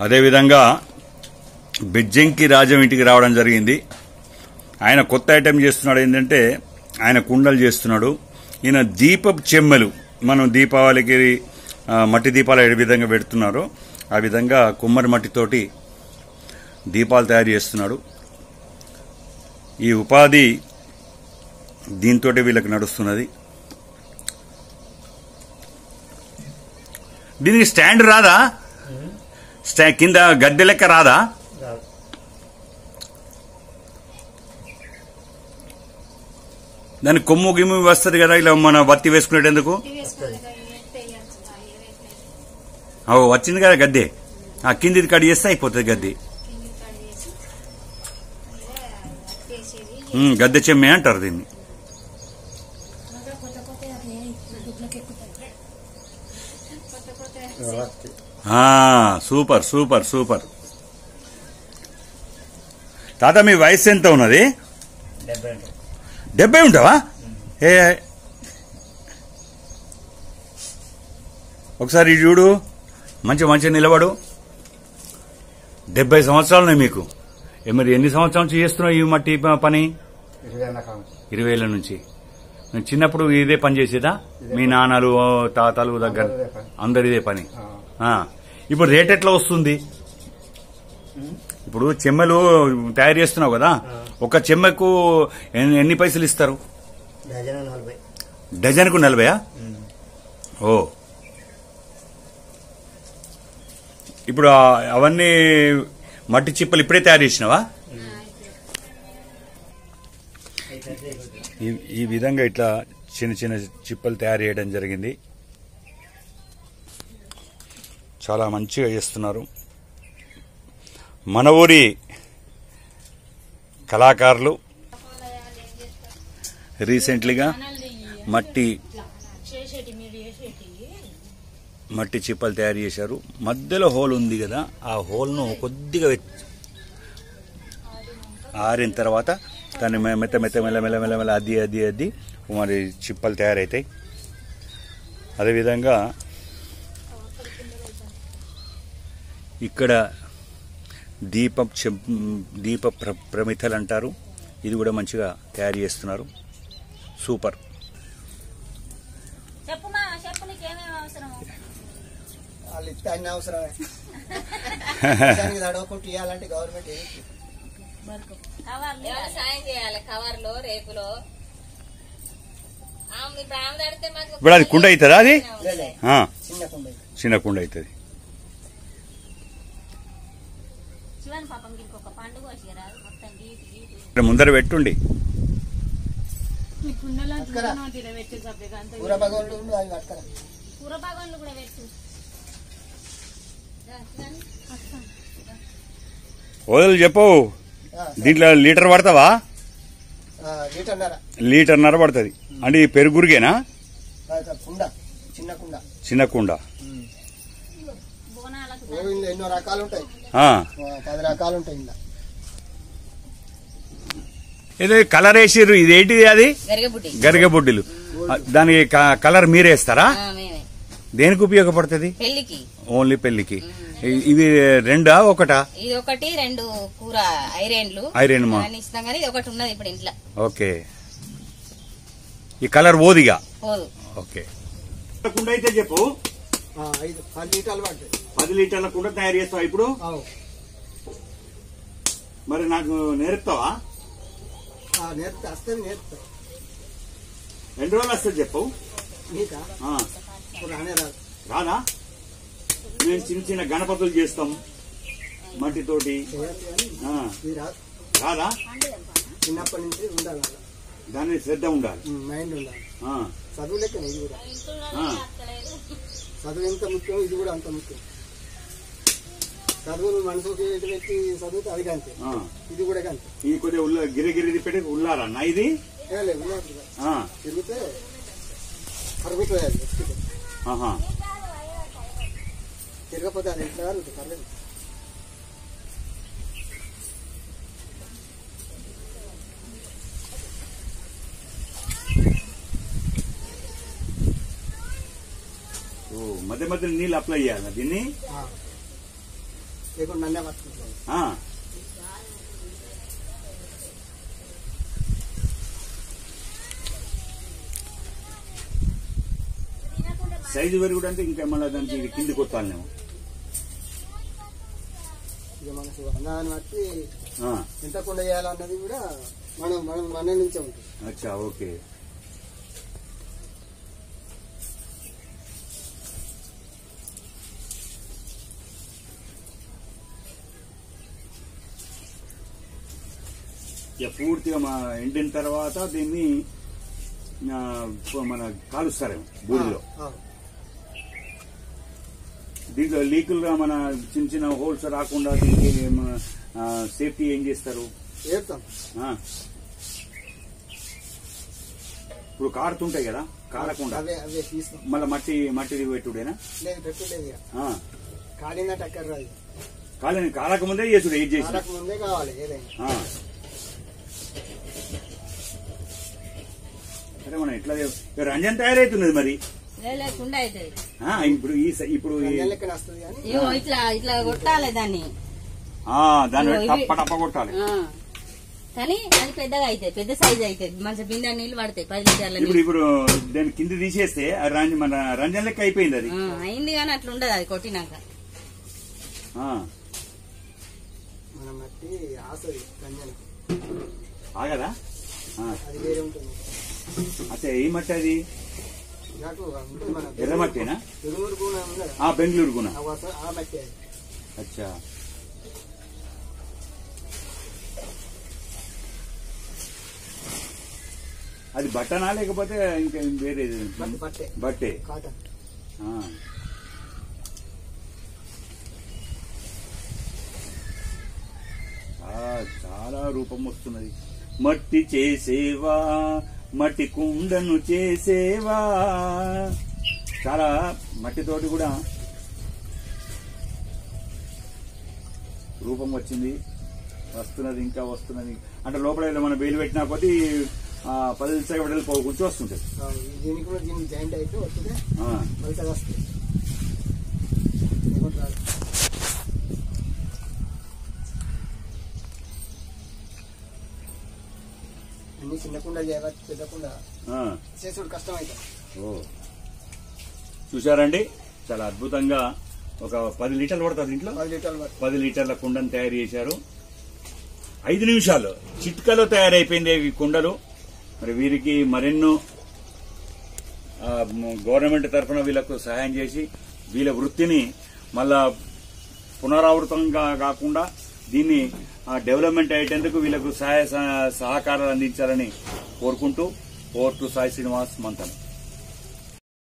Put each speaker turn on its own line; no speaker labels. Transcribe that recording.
అదేవిధంగా బెజ్జంకి రాజం ఇంటికి రావడం జరిగింది. ఆయన కొత్త ఐటెం చేస్తున్నాడు. ఏంటంటే ఆయన కుండలు చేస్తున్నాడు. ఈయన దీపపు చెమ్మెలు, మనం దీపావళికి మట్టి దీపాలు ఏ విధంగా పెడుతున్నారో ఆ విధంగా కుమ్మరి మట్టితోటి దీపాలు తయారు చేస్తున్నాడు. ఈ ఉపాధి దీంతో వీళ్ళకి నడుస్తున్నది. దీనికి స్టాండ్ రాదా? కింద గద్దె లెక్క రాదా? దానికి కొమ్ము గిమ్ము వస్తుంది కదా, ఇలా మన వత్తి వేసుకునేటందుకు. వచ్చింది కదా గద్దె, ఆ కింది కట్ చేస్తే అయిపోతుంది గద్దె. గద్దె చెమ్మె అంటారు దీన్ని. Super super super. తాత మీ వయసు ఎంత ఉన్నది? 70 ఉంటావా? ఒకసారి చూడు, మంచిగా నిలబడు. 70 సంవత్సరాలు ఉన్నాయి మీకు. మరి ఎన్ని సంవత్సరాల నుంచి చేస్తున్నావు ఈ మట్టి పని? 20 ఏళ్ల నుంచి. చిన్నప్పుడు ఇదే పని చేసేదా? మీ నాన్నలు తాతలు దగ్గర అందరు ఇదే పని. ఇప్పుడు రేట్ ఎట్లా వస్తుంది? ఇప్పుడు చెమ్మలు తయారు చేస్తున్నావు కదా, ఒక చెమ్మకు ఎన్ని పైసలు ఇస్తారు? డజన్కు 40. ఓ, ఇప్పుడు అవన్నీ మట్టి చిప్పలు ఇప్పుడే తయారు చేసినావా? ఈ విధంగా ఇట్లా చిన్న చిన్న చిప్పలు తయారు చేయడం జరిగింది. చాలా మంచిగా చేస్తున్నారు మన ఊరి కళాకారులు. రీసెంట్లీగా మట్టి చిప్పలు తయారు చేశారు. మధ్యలో హోల్ ఉంది కదా, ఆ హోల్ను కొద్దిగా ఆరిన తర్వాత దాన్ని మెత్త మెల్ల అద్ది మరి చిప్పలు తయారవుతాయి. అదేవిధంగా ఇక్కడ దీప ప్రమితలు అంటారు, ఇది కూడా మంచిగా తయారు చేస్తున్నారు. సూపర్. ఇప్పుడు అది కుండ అవుతుందా? అది చిన్న కుండ అవుతుంది. ముందర పెట్టుండి. ఓదలు చెప్పు, దీంట్లో లీటర్ పడతావా? లీటర్న్నర పడుతుంది. అంటే ఈ పెరుగురిగేనా? చిన్న కుండ.
ఎన్నో రకాలు ఉంటాయి, 10 రకాలు ఉంటాయి.
ఏదో కలర్ వేసిర్రు, ఇదేంటిది? అది గరిగబుడ్డిలు. దానికి కలర్ మీరేస్తారా? దేనికి ఉపయోగపడుతుంది? ఓన్లీ పెళ్లికి. ఇవి రెండా ఒకటా?
ఇది ఒకటి, 2 కూర ఐరన్లు. ఒకటి ఉన్నది ఇప్పుడు ఇంట్లో.
ఓకే, ఈ కలర్ ఓదిగా. ఓకే, కుండ అయితే చెప్పు.
10 లీటర్లు పడుతుంది.
10 లీటర్ల కుండ తయారు చేస్తావా ఇప్పుడు? మరి నాకు నేర్పుతావా? ఎన్ని రోజులు వస్తుంది చెప్పు. రాదా? మేము చిన్న చిన్న గణపతులు చేస్తాం మట్టితోటి. రాదా?
చిన్నప్పటి నుంచి ఉండాలి,
దాని శ్రద్ధ ఉండాలి,
మైండ్ ఉండాలి. చదువు లెక్క ఇది కూడా. చదువు ఎంత ముఖ్యం, ఇది కూడా అంత ముఖ్యం. చదువును మనసుకి పెట్టి చదువుతే అది కంటే, ఇది కూడా కంటే.
ఇది కొద్దిగా గిరిగిరి పెట్టి ఉల్లారన్నా ఇది
తిరిగితే అరుగుతుంది. తిరగపోతే అది ఎట్లా అరుగుతుంది? పర్లేదు.
మధ్య మధ్య నీళ్ళు అప్లై చేయాలి దీన్ని.
లేకుండా నన్నే పట్టుకుంటాను.
సైజు పెరుగుడు అంటే ఇంకా మళ్ళీ దానికి కింది కొట్టాలేమో.
ఇక మనకు అన్నాన్ని బట్టి ఎంత కుండ చేయాలన్నది కూడా మనం మనం మన నుంచే ఉంటుంది.
అచ్చా, ఓకే. ఇక పూర్తిగా ఎండిన తర్వాత దీన్ని మన కాలుస్తారేమో బూడిలో. దీంట్లో లీకులుగా మన చిన్న చిన్న హోల్స్ రాకుండా దీనికి సేఫ్టీ ఏం చేస్తారు? ఇప్పుడు కారుతుంటాయి కదా, కారకుండా మళ్ళీ మట్టి పెట్టుడేనా? కాలకముందే చేసుడు, ఏది చేసి
కావాలి ఏదైనా.
సరే, మనం ఎట్లా రంజన్ తయారైతున్నది మరి
లేకుండా
ఇప్పుడు ఇప్పుడు
ఇట్లా ఇట్లా కొట్టాలి దాన్ని,
దాన్ని టప్ప కొట్టాలి.
కానీ అది పెద్దగా అవుతుంది, పెద్ద సైజ్ అవుతుంది, మంచి బిందె నీళ్ళు పడతాయి 10 లీటర్ల.
ఇప్పుడు దాన్ని కింద తీసేస్తే మన రంజన్ లెక్క అయిపోయింది. అది
అయింది కానీ అట్లా ఉండదు అది కొట్టినాక.
ఆగదా? అచ్చా, ఏ మట్టి అది? ఎర్ర మట్టేనా? బెంగళూరు గుణ. అచ్చా, అది బట్టనా లేకపోతే ఇంకా వేరే? బట్టే. చాలా రూపం వస్తున్నది. మట్టి చేసేవా, మట్టి కుండను చేసేవా. చాలా మట్టితోటి కూడా రూపం వచ్చింది, వస్తున్నది, ఇంకా వస్తున్నది. అంటే లోపల మనం వేలు పెట్టినా కొద్దీ 10 నిమిషాలు వెడలు కూర్చో వస్తుంటది.
దీనికి కూడా దీనికి జాయింట్ అయితే వస్తుంది. అన్ని చిన్నకుండా చేయవచ్చు, పెద్దకుండా చేసుడు కష్టం అవుతుంది.
చూసారండి, చాలా అద్భుతంగా ఒక 10 లీటర్లు పడుతుంది ఇంట్లో. 10 లీటర్ల కుండను తయారు చేశారు. 5 నిమిషాలు చిట్కలో తయారైపోయింది ఈ కుండలు. మరి వీరికి మరెన్నో గవర్నమెంట్ తరఫున వీళ్ళకు సహాయం చేసి వీళ్ళ వృత్తిని మళ్ళా పునరావృతంగా కాకుండా దీన్ని డెవలప్మెంట్ అయ్యేందుకు వీళ్ళకు సహాయ సహకారాలు అందించాలని కోరుకుంటూ, ఓవర్ టు సాయి శ్రీనివాస్ మంతన్.